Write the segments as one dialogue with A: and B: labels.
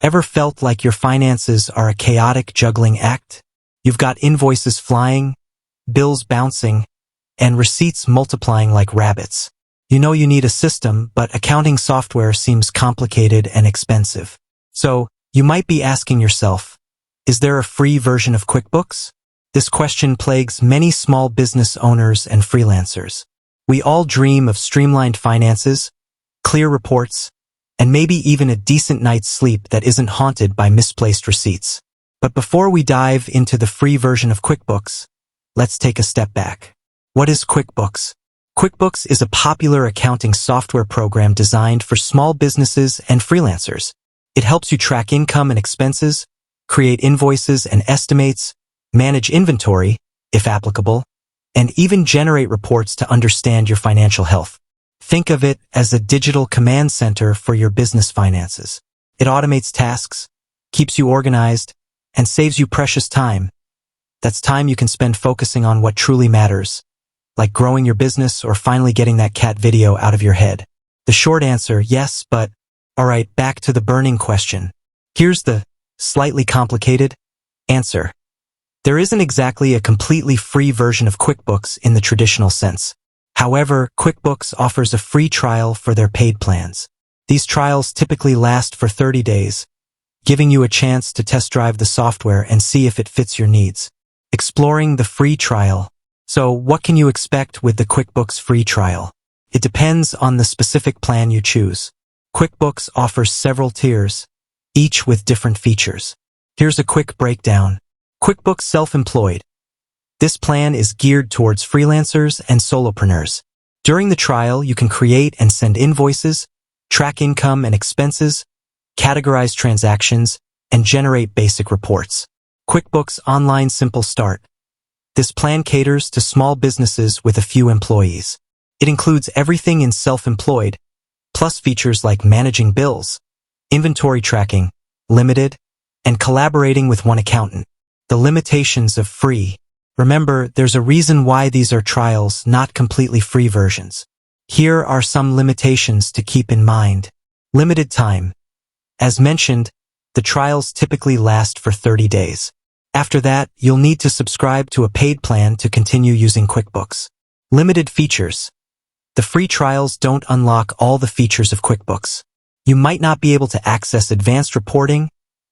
A: Ever felt like your finances are a chaotic juggling act? You've got invoices flying, bills bouncing, and receipts multiplying like rabbits. You know you need a system, but accounting software seems complicated and expensive. So, you might be asking yourself, is there a free version of QuickBooks? This question plagues many small business owners and freelancers. We all dream of streamlined finances, clear reports, and maybe even a decent night's sleep that isn't haunted by misplaced receipts. But before we dive into the free version of QuickBooks, let's take a step back. What is QuickBooks? QuickBooks is a popular accounting software program designed for small businesses and freelancers. It helps you track income and expenses, create invoices and estimates, manage inventory, if applicable, and even generate reports to understand your financial health. Think of it as a digital command center for your business finances. It automates tasks, keeps you organized, and saves you precious time. That's time you can spend focusing on what truly matters, like growing your business or finally getting that cat video out of your head. The short answer, yes, but alright, back to the burning question. Here's the slightly complicated answer. There isn't exactly a completely free version of QuickBooks in the traditional sense. However, QuickBooks offers a free trial for their paid plans. These trials typically last for 30 days, giving you a chance to test drive the software and see if it fits your needs. Exploring the free trial. So, what can you expect with the QuickBooks free trial? It depends on the specific plan you choose. QuickBooks offers several tiers, each with different features. Here's a quick breakdown. QuickBooks Self-Employed. This plan is geared towards freelancers and solopreneurs. During the trial, you can create and send invoices, track income and expenses, categorize transactions, and generate basic reports. QuickBooks Online Simple Start. This plan caters to small businesses with a few employees. It includes everything in Self-Employed, plus features like managing bills, inventory tracking, limited, and collaborating with one accountant. The limitations of free. Remember, there's a reason why these are trials, not completely free versions. Here are some limitations to keep in mind. Limited time. As mentioned, the trials typically last for 30 days. After that, you'll need to subscribe to a paid plan to continue using QuickBooks. Limited features. The free trials don't unlock all the features of QuickBooks. You might not be able to access advanced reporting,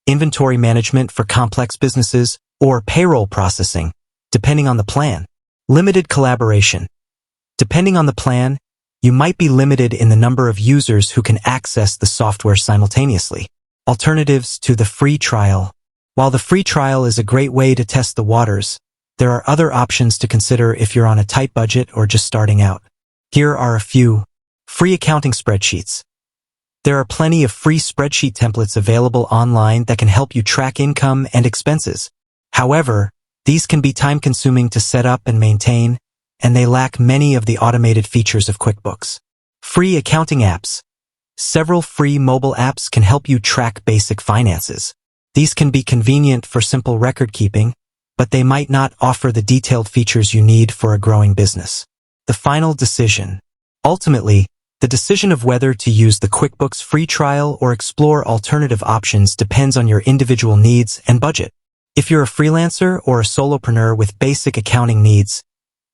A: inventory management for complex businesses, or payroll processing, depending on the plan. Limited collaboration. Depending on the plan, you might be limited in the number of users who can access the software simultaneously. Alternatives to the free trial. While the free trial is a great way to test the waters, there are other options to consider if you're on a tight budget or just starting out. Here are a few. Free accounting spreadsheets. There are plenty of free spreadsheet templates available online that can help you track income and expenses. However, these can be time-consuming to set up and maintain, and they lack many of the automated features of QuickBooks. Free accounting apps. Several free mobile apps can help you track basic finances. These can be convenient for simple record-keeping, but they might not offer the detailed features you need for a growing business. The final decision. Ultimately, the decision of whether to use the QuickBooks free trial or explore alternative options depends on your individual needs and budget. If you're a freelancer or a solopreneur with basic accounting needs,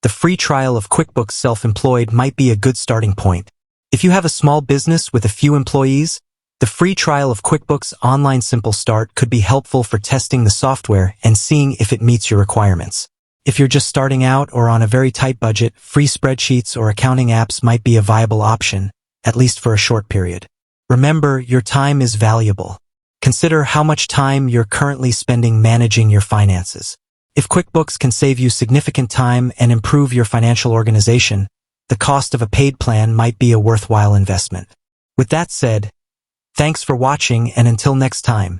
A: the free trial of QuickBooks Self-Employed might be a good starting point. If you have a small business with a few employees, the free trial of QuickBooks Online Simple Start could be helpful for testing the software and seeing if it meets your requirements. If you're just starting out or on a very tight budget, free spreadsheets or accounting apps might be a viable option, at least for a short period. Remember, your time is valuable. Consider how much time you're currently spending managing your finances. If QuickBooks can save you significant time and improve your financial organization, the cost of a paid plan might be a worthwhile investment. With that said, thanks for watching, and until next time.